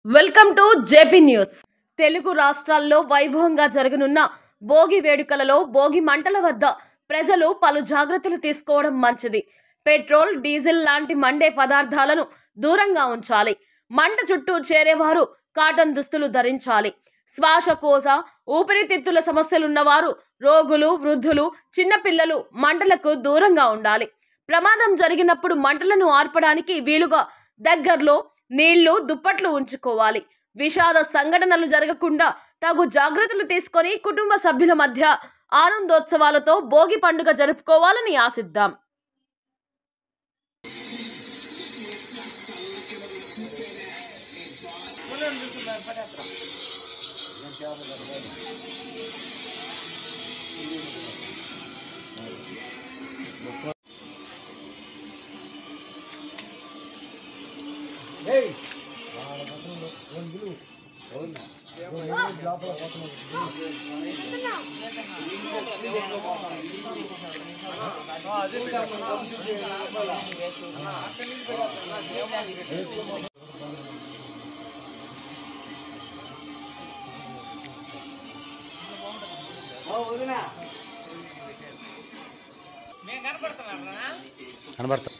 Welcome to JP news. Telugu రాష్ట్రాల్లో వైభవంగా జరగనున్న భోగి వేడుకలలో భోగి మంటల వద్ద ప్రజలు పలు జాగ్రత్తలు తీసుకోవడం మంచిది. పెట్రోల్, డీజిల్ లాంటి మండే పదార్థాలను దూరంగా ఉంచాలి. మంట చుట్టూ చేరేవారు కాటన్ దుస్తులు ధరించాలి. శ్వాసకోశ, ఊపిరితిత్తుల సమస్యలున్నవారు, రోగులు, వృద్ధులు, చిన్నపిల్లలు మంటలకు దూరంగా ఉండాలి. ప్రమాదం జరిగినప్పుడు మంటలను ఆర్పడానికి వీలుగా దగ్గరలో నీళ్లు, దుప్పట్లు ఉంచుకోవాలి. విషాద సంఘటనలు జరగకుండా తగు జాగ్రత్తలు తీసుకొని కుటుంబ సభ్యుల మధ్య ఆనందోత్సవాలతో భోగి పండుగ జరుపుకోవాలని ఆశిద్దాం. కనబడతా